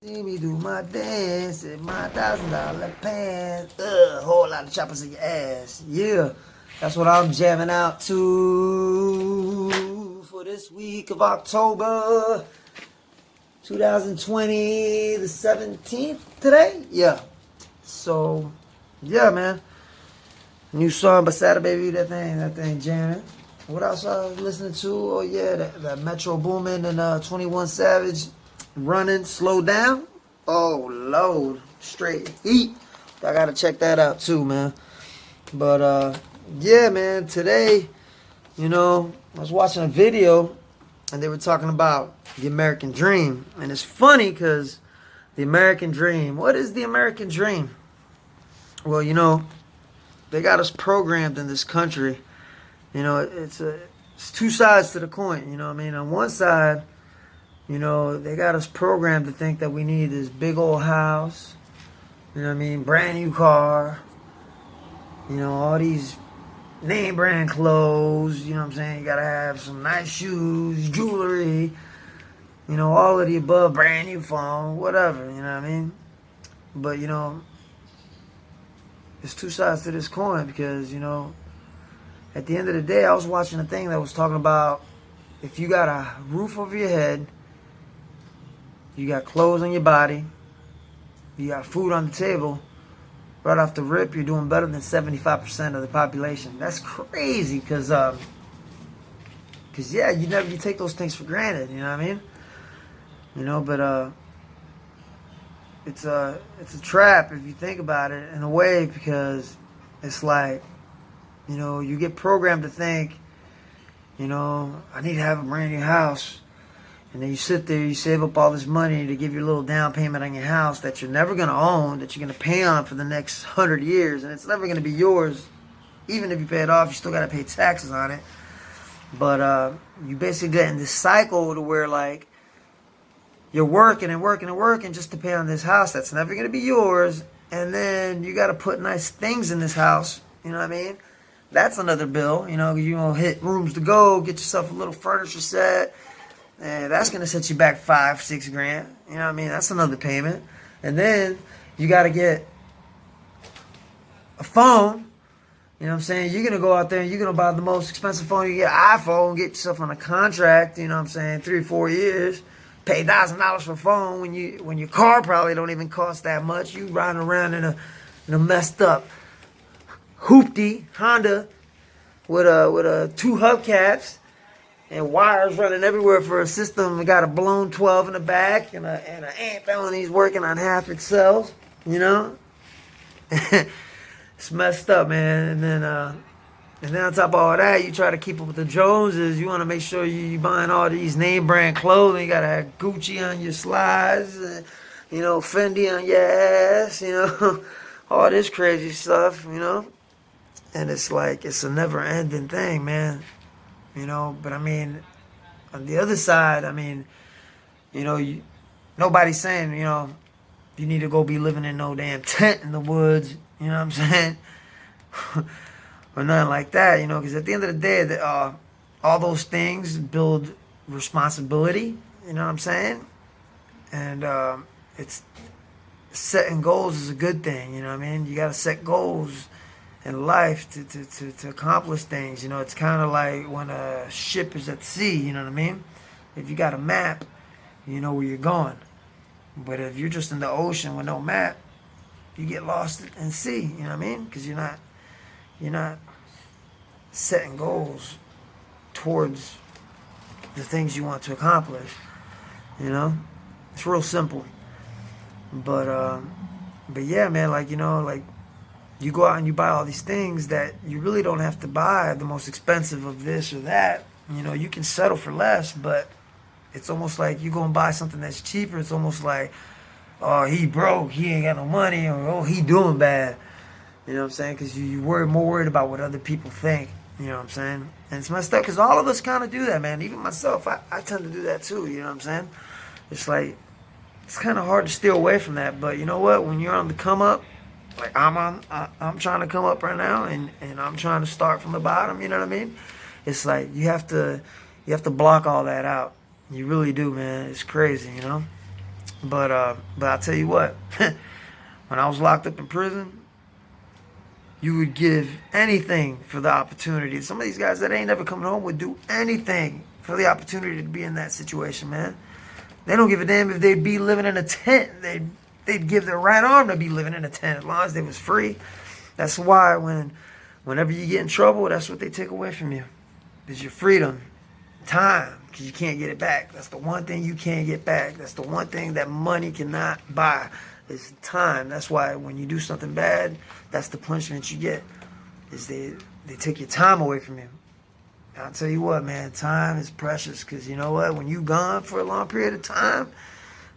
See me do my dance in my $1,000 pants. Whole lot of choppers in your ass. Yeah, that's what I'm jamming out to for this week of October 2020, the 17th today. Yeah. So, yeah, man. New song by Sada, baby. That thing jamming. What else I was listening to? Oh yeah, that Metro Boomin and 21 Savage. Running, slow down. Oh, Lord. Straight heat. I gotta check that out too, man. But yeah, man, today, I was watching a video and they were talking about the American dream. And it's funny because the American dream, what is the American dream? Well, they got us programmed in this country. It's two sides to the coin, you know what I mean? On one side, they got us programmed to think that we need this big old house, brand new car, all these name brand clothes, you gotta have some nice shoes, jewelry, all of the above, brand new phone, whatever, But, there's two sides to this coin because, at the end of the day, I was watching a thing that was talking about if you got a roof over your head, you got clothes on your body, you got food on the table, right off the rip, you're doing better than 75% of the population. That's crazy because yeah, you take those things for granted, you know what I mean? But it's a trap if you think about it in a way because it's like, you get programmed to think, I need to have a brand new house. And then you sit there, you save up all this money to give your little down payment on your house that you're never going to own, that you're going to pay on for the next 100 years. And it's never going to be yours. Even if you pay it off, you still got to pay taxes on it. But you basically get in this cycle to where, like, you're working and working and working just to pay on this house that's never going to be yours. And then you got to put nice things in this house. You know what I mean? That's another bill. You hit rooms to go, get yourself a little furniture set. And that's going to set you back $5-6 grand. You know what I mean? That's another payment. And then you got to get a phone. You know what I'm saying? You're going to go out there and you're going to buy the most expensive phone. You get an iPhone, get yourself on a contract, 3 or 4 years. Pay $1,000 for a phone when your car probably don't even cost that much. You riding around in a messed up hoopty Honda with two hubcaps. And wires running everywhere for a system. We got a blown 12 in the back and an aint felony's working on half its cells. It's messed up, man. And then on top of all that, you try to keep up with the Joneses. You want to make sure you buying all these name brand clothing. You got to have Gucci on your slides, Fendi on your ass, all this crazy stuff, And it's like, it's a never ending thing, man. But on the other side, nobody's saying, you need to go be living in no damn tent in the woods, you know what I'm saying? Or nothing like that, because at the end of the day, all those things build responsibility, you know what I'm saying? And it's setting goals is a good thing, you know what I mean? You got to set goals in life to accomplish things. It's kind of like when a ship is at sea, you know what I mean? If you got a map, you know where you're going. But if you're just in the ocean with no map, you get lost in sea, you know what I mean? Because you're not setting goals towards the things you want to accomplish. It's real simple. But yeah, man, like you go out and you buy all these things that you really don't have to buy the most expensive of this or that. You can settle for less, but it's almost like you go and buy something that's cheaper. It's almost like, oh, he broke, he ain't got no money, or oh, he doing bad. You know what I'm saying? Because you're more worried about what other people think. You know what I'm saying? And it's messed up because all of us kind of do that, man. Even myself, I tend to do that too. You know what I'm saying? It's like, it's kind of hard to steer away from that. But you know what? When you're on the come up, like I'm trying to come up right now, and I'm trying to start from the bottom. You know what I mean? It's like you have to block all that out. You really do, man. It's crazy, But I'll tell you what, when I was locked up in prison, you would give anything for the opportunity. Some of these guys that ain't never coming home would do anything for the opportunity to be in that situation, man. They don't give a damn if they'd be living in a tent. They'd give their right arm to be living in a tent as long as they was free. That's why whenever you get in trouble, that's what they take away from you. Is your freedom, time, because you can't get it back. That's the one thing you can't get back. That's the one thing that money cannot buy. Is time. That's why when you do something bad, that's the punishment you get. Is they take your time away from you. I'll tell you what, man, time is precious, because you know what? When you gone for a long period of time,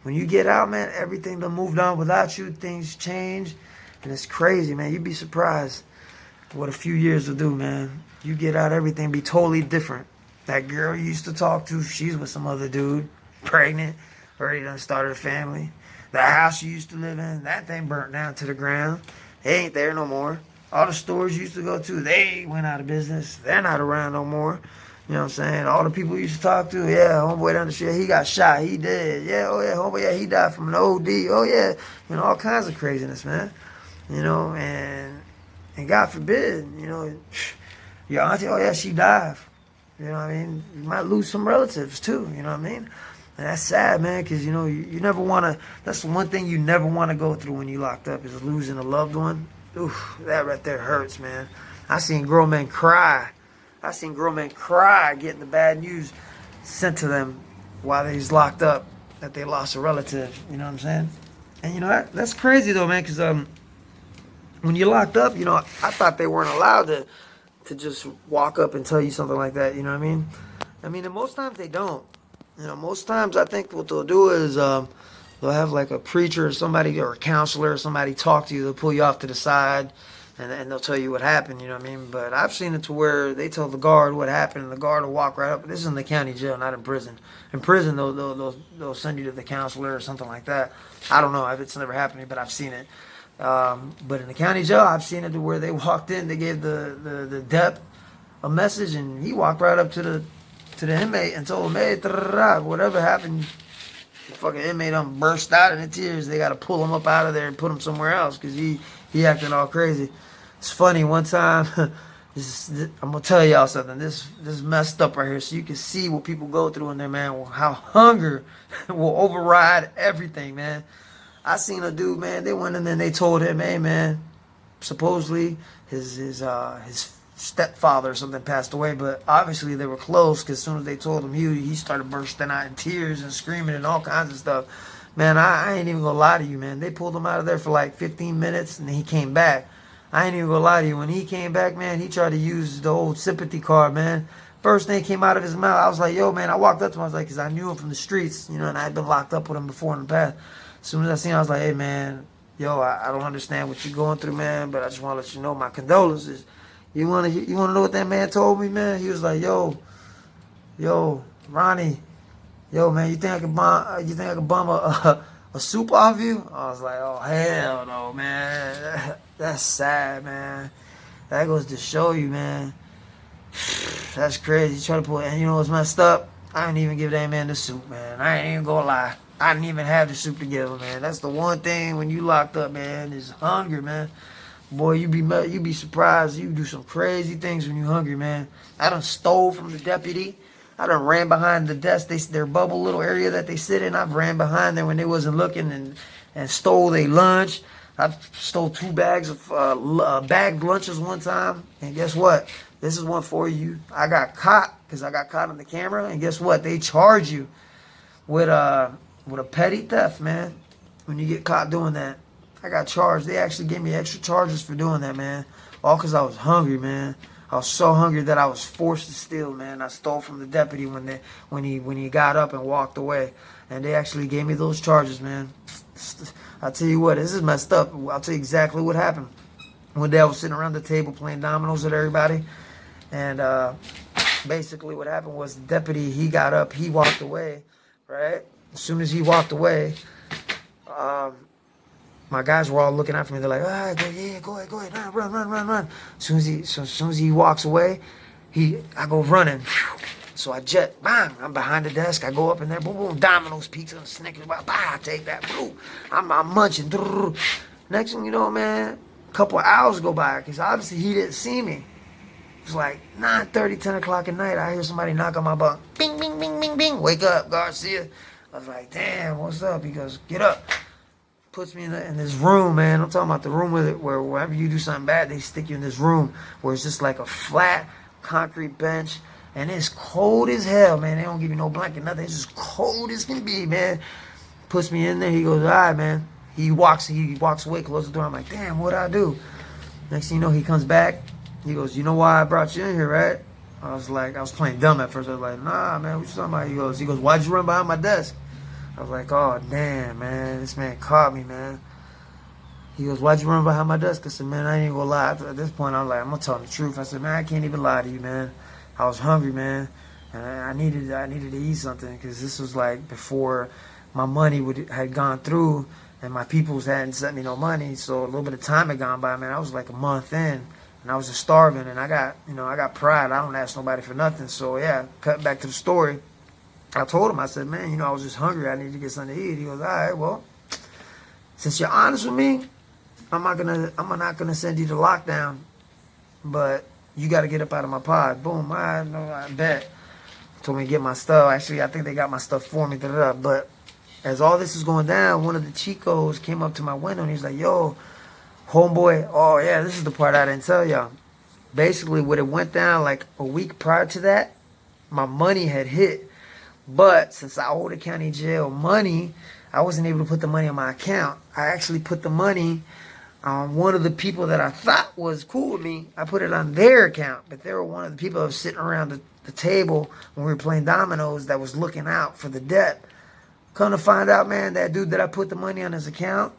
when you get out, man, everything done moved on without you. Things change, and it's crazy, man. You'd be surprised what a few years will do, man. You get out, everything be totally different. That girl you used to talk to, she's with some other dude, pregnant, already done started a family. The house you used to live in, that thing burnt down to the ground. It ain't there no more. All the stores you used to go to, they went out of business. They're not around no more. You know what I'm saying? All the people you used to talk to, yeah, homeboy down the street, he got shot, he dead. Yeah, oh yeah, homeboy, yeah, he died from an OD. Oh yeah, you know, all kinds of craziness, man. You know, and God forbid, you know, your auntie, oh yeah, she died. You know what I mean? You might lose some relatives too, you know what I mean? And that's sad, man, because, you know, you never want to, that's the one thing you never want to go through when you locked up is losing a loved one. Oof, that right there hurts, man. I seen grown men cry. I seen grown men cry getting the bad news sent to them while they was locked up that they lost a relative, you know what I'm saying? And, you know, that's crazy, though, man, because when you're locked up, you know, I thought they weren't allowed to just walk up and tell you something like that, you know what I mean? I mean, and most times they don't. You know, most times I think what they'll do is they'll have like a preacher or somebody or a counselor or somebody talk to you. They'll pull you off to the side and they'll tell you what happened, you know what I mean? But I've seen it to where they tell the guard what happened and the guard will walk right up. This is in the county jail, not in prison. In prison, they'll send you to the counselor or something like that. I don't know if it's never happened to me, but I've seen it. But in the county jail, I've seen it to where they walked in, they gave the dep a message, and he walked right up to the inmate and told him, hey, whatever happened, the fucking inmate burst out into tears. They got to pull him up out of there and put him somewhere else because he acting all crazy. It's funny, one time, I'm going to tell y'all something. This messed up right here so you can see what people go through in there, man, how hunger will override everything, man. I seen a dude, man, they went in there and they told him, hey, man, supposedly his stepfather or something passed away, but obviously they were close because as soon as they told him, he started bursting out in tears and screaming and all kinds of stuff. Man, I ain't even gonna lie to you, man. They pulled him out of there for like 15 minutes and then he came back. I ain't even gonna lie to you. When he came back, man, he tried to use the old sympathy card, man. First thing came out of his mouth, I was like, yo, man, I walked up to him, I was like, because I knew him from the streets, you know, and I had been locked up with him before in the past. As soon as I seen him, I was like, hey, man, yo, I don't understand what you're going through, man, but I just want to let you know my condolences. You wanna know what that man told me, man? He was like, yo, Ronnie, yo, man, you think I could bum a soup off you? I was like, oh hell no, man. That's sad, man. That goes to show you, man. That's crazy. You try to pull it, and you know what's messed up? I didn't even give that man the soup, man. I ain't even gonna lie. I didn't even have the soup together, man. That's the one thing when you locked up, man, is hunger, man. Boy, you be surprised. You do some crazy things when you hungry, man. I done stole from the deputy. I done ran behind the desk, their bubble little area that they sit in. I've ran behind them when they wasn't looking and stole their lunch. I stole 2 bags of bagged lunches one time. And guess what? This is one for you. I got caught because I got caught on the camera. And guess what? They charge you with a petty theft, man, when you get caught doing that. I got charged. They actually gave me extra charges for doing that, man. All because I was hungry, man. I was so hungry that I was forced to steal, man. I stole from the deputy when he got up and walked away. And they actually gave me those charges, man. I'll tell you what, this is messed up. I'll tell you exactly what happened. One day I was sitting around the table playing dominoes with everybody. And basically what happened was the deputy, he got up, he walked away, right? As soon as he walked away, my guys were all looking out for me. They're like, yeah, go ahead, run. As soon as he walks away, I go running. So I jet, bang, I'm behind the desk. I go up in there, boom, boom, Domino's, pizza, and Snickers, bah, I take that, boom. I'm munching. Next thing you know, man, a couple of hours go by, because obviously he didn't see me. It's like 9:30, 10 o'clock at night. I hear somebody knock on my bunk. Bing, bing, bing, bing, bing. Wake up, Garcia. I was like, damn, what's up? He goes, get up. Puts me in this room, man. I'm talking about the room where wherever you do something bad, they stick you in this room where it's just like a flat concrete bench. And it's cold as hell, man. They don't give you no blanket, nothing. It's just cold as can be, man. Puts me in there. He goes, all right, man. He walks away, closes the door. I'm like, damn, what'd I do? Next thing you know, he comes back. He goes, you know why I brought you in here, right? I was playing dumb at first. I was like, nah, man, what you talking about? He goes, why'd you run behind my desk? I was like, oh, damn, man. This man caught me, man. He goes, why'd you run behind my desk? I said, man, I ain't even gonna lie. At this point, I'm like, I'm gonna tell him the truth. I said, man, I can't even lie to you, man. I was hungry, man. And I needed to eat something because this was like before my money had gone through and my peoples hadn't sent me no money. So a little bit of time had gone by, man. I was like a month in and I was just starving and I got pride. I don't ask nobody for nothing. So yeah, cut back to the story. I told him, I said, man, I was just hungry. I need to get something to eat. He goes, all right, well, since you're honest with me, I'm not gonna send you to lockdown, but you got to get up out of my pod. Boom, I bet. Told me to get my stuff. Actually, I think they got my stuff for me. But as all this is going down, one of the Chicos came up to my window and he's like, yo, homeboy, oh yeah, this is the part I didn't tell y'all. Basically, when it went down like a week prior to that, my money had hit. But since I owed the county jail money, I wasn't able to put the money on my account. I actually put the money on one of the people that I thought was cool with me. I put it on their account, but they were one of the people that was sitting around the table when we were playing dominoes that was looking out for the debt. Come to find out, man, that dude that I put the money on his account,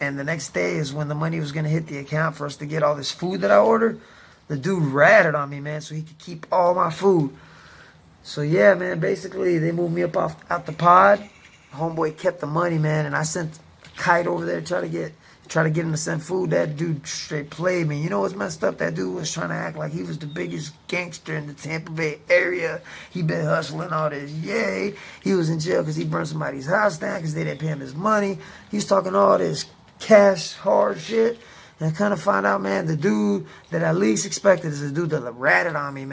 and the next day is when the money was going to hit the account for us to get all this food that I ordered, the dude ratted on me, man, so he could keep all my food. So yeah, man, basically they moved me up out the pod. Homeboy kept the money, man, and I sent a kite over there to try to get him to send food. That dude straight played me. You know what's messed up? That dude was trying to act like he was the biggest gangster in the Tampa Bay area. He been hustling all this. Yay. He was in jail because he burned somebody's house down because they didn't pay him his money. He was talking all this cash hard shit. And I kind of find out, man, the dude that I least expected is the dude that ratted on me, man.